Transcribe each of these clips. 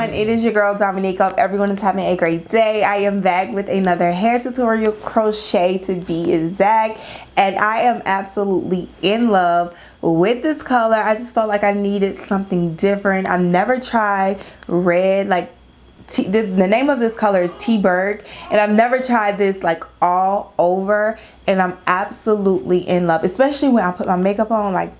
everyone, it is your girl Dominique. Hope everyone is having a great day. I am back with another hair tutorial, crochet to be exact, and I am absolutely in love with this color. I just felt like I needed something different. I've never tried red, like the name of this color is T-Berg, and I've never tried this like all over, and I'm absolutely in love, especially when I put my makeup on. Like,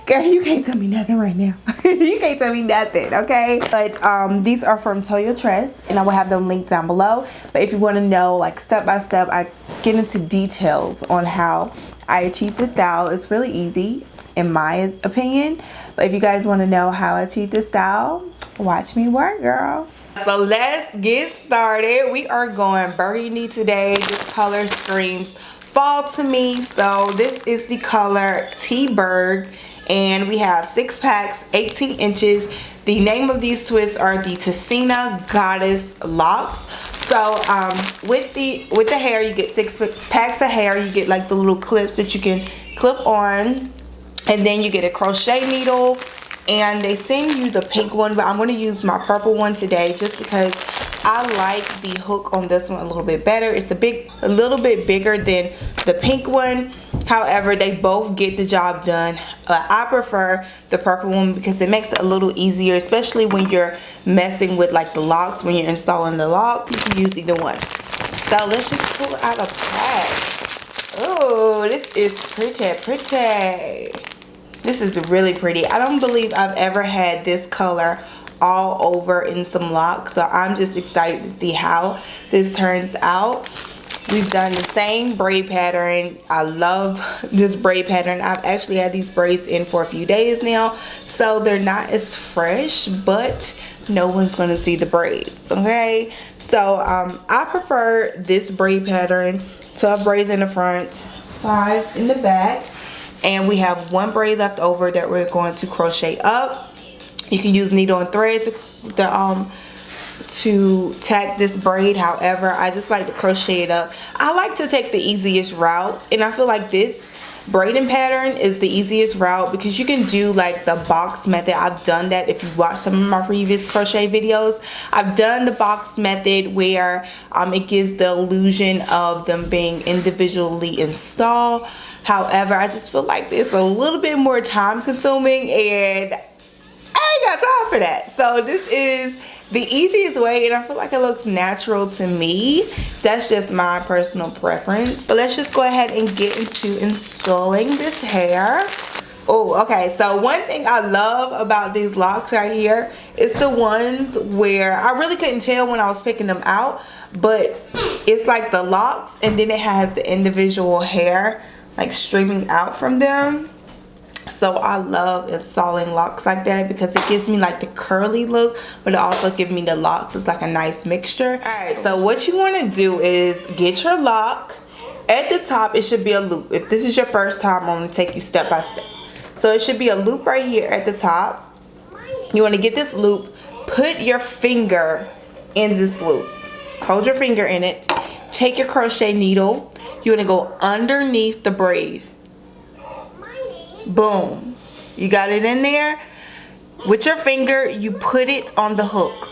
girl, you can't tell me nothing right now. You can't tell me nothing, okay? But these are from Toyotress, and I will have them linked down below. But if you want to know, like, step by step, I get into details on how I achieved this style. It's really easy, in my opinion. But if you guys want to know how I achieved this style, watch me work, girl. So let's get started. We are going burgundy today. This color screams fall to me. So this is the color T-Berg, and we have 6 packs, 18 inches. The name of these twists are the Toceana Goddess Locs. So with the hair, you get 6 packs of hair. You get like the little clips that you can clip on, and then you get a crochet needle, and they send you the pink one, but I'm going to use my purple one today just because I like the hook on this one a little bit better. It's a little bit bigger than the pink one. However, they both get the job done. I prefer the purple one because it makes it a little easier, especially when you're messing with like the locks. When you're installing the lock, you can use either one. So let's just pull out a pack. Oh, this is pretty. This is really pretty. I don't believe I've ever had this color all over in some locks, so I'm just excited to see how this turns out. We've done the same braid pattern. I love this braid pattern. I've actually had these braids in for a few days now, so they're not as fresh, but no one's gonna see the braids, okay? So I prefer this braid pattern. 12 braids in the front, 5 in the back, and we have 1 braid left over that we're going to crochet up. You can use needle and thread to tack this braid. However, I just like to crochet it up. I like to take the easiest route, and I feel like this braiding pattern is the easiest route because you can do like the box method. I've done that. If you watch some of my previous crochet videos, I've done the box method where it gives the illusion of them being individually installed. However, I just feel like it's a little bit more time consuming, and I ain't got time for that. So this is the easiest way, and I feel like it looks natural to me. That's just my personal preference. So let's just go ahead and get into installing this hair. Oh, okay. So one thing I love about these locks right here is the ones where I really couldn't tell when I was picking them out, but it's like the locks, and then it has the individual hair like streaming out from them. So I love installing locks like that because it gives me like the curly look, but it also gives me the locks. It's like a nice mixture. Alright, so what you want to do is get your lock. At the top, it should be a loop. If this is your first time, I'm going to take you step by step. So it should be a loop right here at the top. You want to get this loop, put your finger in this loop. Hold your finger in it. Take your crochet needle. You want to go underneath the braid. Boom. You got it in there. With your finger, you put it on the hook.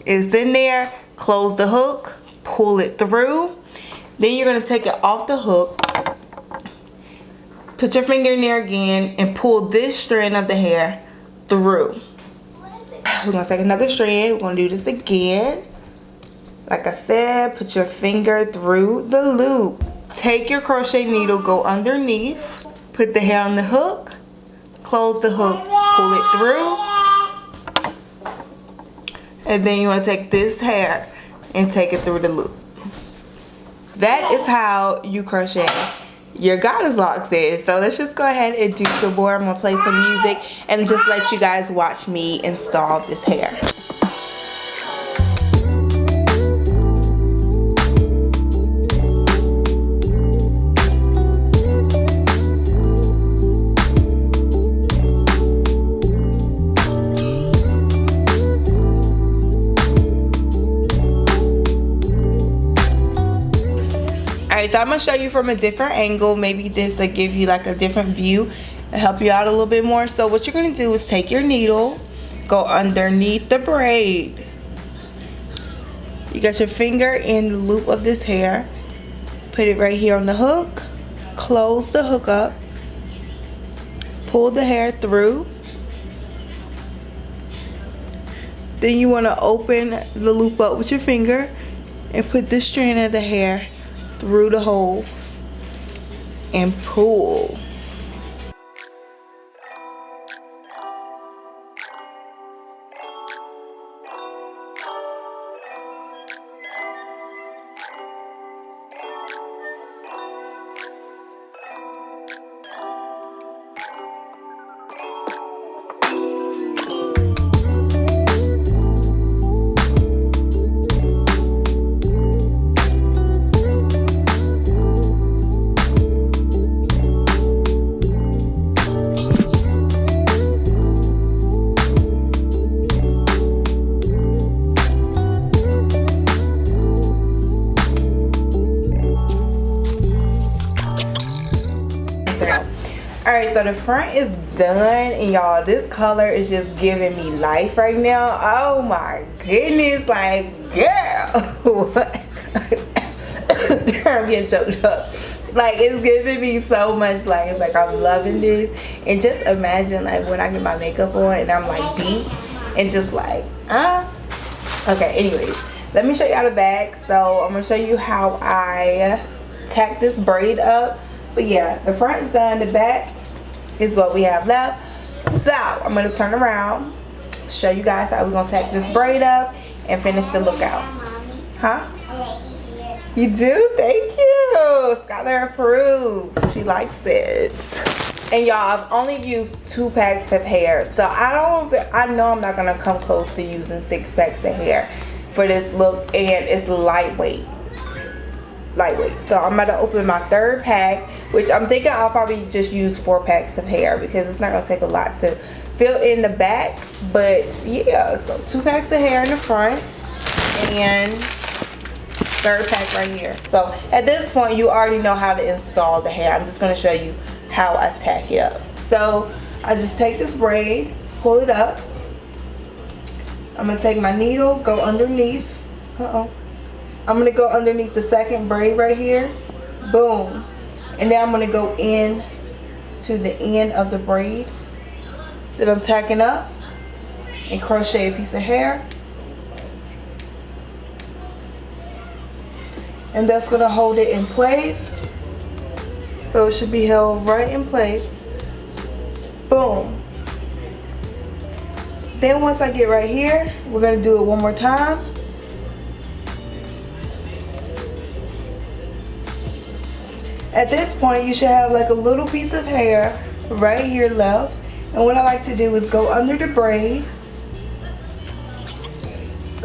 It's in there. Close the hook. Pull it through. Then you're going to take it off the hook. Put your finger in there again and pull this strand of the hair through. We're going to take another strand. We're going to do this again. Like I said, put your finger through the loop. Take your crochet needle, go underneath, put the hair on the hook, close the hook, pull it through, and then you want to take this hair and take it through the loop. That is how you crochet your goddess locks in. So let's just go ahead and do some more. I'm going to play some music and just let you guys watch me install this hair. Alright, so I'm going to show you from a different angle. Maybe this will give you like a different view and help you out a little bit more. So what you're going to do is take your needle, go underneath the braid. You got your finger in the loop of this hair. Put it right here on the hook. Close the hook up. Pull the hair through. Then you want to open the loop up with your finger and put this strand of the hair through the hole and pull. Alright, so the front is done, and y'all, this color is just giving me life right now. Oh my goodness, like, girl. I'm getting choked up. Like, it's giving me so much life. Like, I'm loving this. And just imagine, like, when I get my makeup on and I'm like beat and just like, okay, anyways, let me show y'all the back. So I'm gonna show you how I tack this braid up. But yeah, the front is done. The back is what we have left. So I'm gonna turn around, show you guys how we're gonna tack this braid up and finish the look out. Huh? You do? Thank you. Skylar approves. She likes it. And y'all, I've only used 2 packs of hair, so I know I'm not gonna come close to using 6 packs of hair for this look, and it's lightweight. So I'm about to open my 3rd pack, which I'm thinking I'll probably just use 4 packs of hair because it's not gonna take a lot to fill in the back. But yeah, so 2 packs of hair in the front and 3rd pack right here. So at this point, you already know how to install the hair. I'm just gonna show you how I tack it up. So I just take this braid, pull it up. I'm gonna take my needle, go underneath. I'm gonna go underneath the 2nd braid right here. Boom. And then I'm gonna go in to the end of the braid that I'm tacking up and crochet a piece of hair. And that's gonna hold it in place. So it should be held right in place. Boom. Then once I get right here, we're gonna do it one more time. At this point, you should have like a little piece of hair right here left. And what I like to do is go under the braid,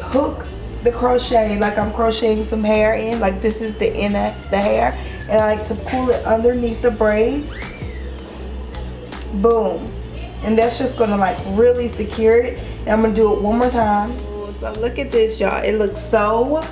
hook the crochet like I'm crocheting some hair in, like this is the end of the hair, and I like to pull it underneath the braid. Boom. And that's just gonna like really secure it. And I'm gonna do it one more time. So look at this, y'all. It looks so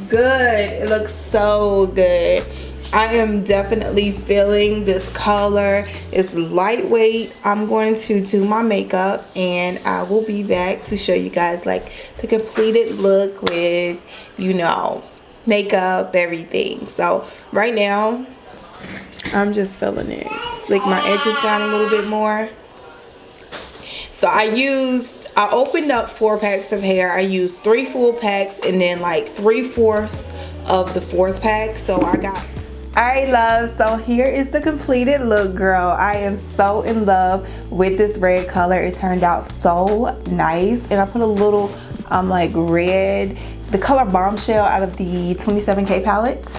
good. It looks so good. I am definitely feeling this color. It's lightweight. I'm going to do my makeup and I will be back to show you guys like the completed look with, you know, makeup, everything. So right now, I'm just feeling it. Slick my edges down a little bit more. So I opened up 4 packs of hair. I used 3 full packs and then like 3/4 of the 4th pack. So I got, alright loves, so here is the completed look, girl. I am so in love with this red color. It turned out so nice. And I put a little like red, the color Bombshell out of the 27K palettes.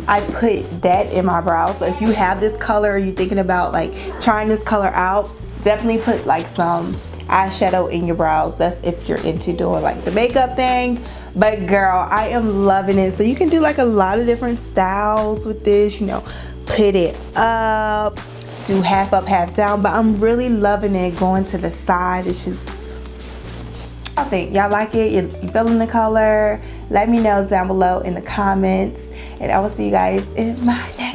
I put that in my brows. So if you have this color or you're thinking about like trying this color out, definitely put like some eyeshadow in your brows. That's if you're into doing like the makeup thing. But girl, I am loving it. So you can do like a lot of different styles with this, you know, put it up, do half up, half down. But I'm really loving it going to the side. It's just, I think y'all like it. You feeling the color? Let me know down below in the comments. And I will see you guys in my next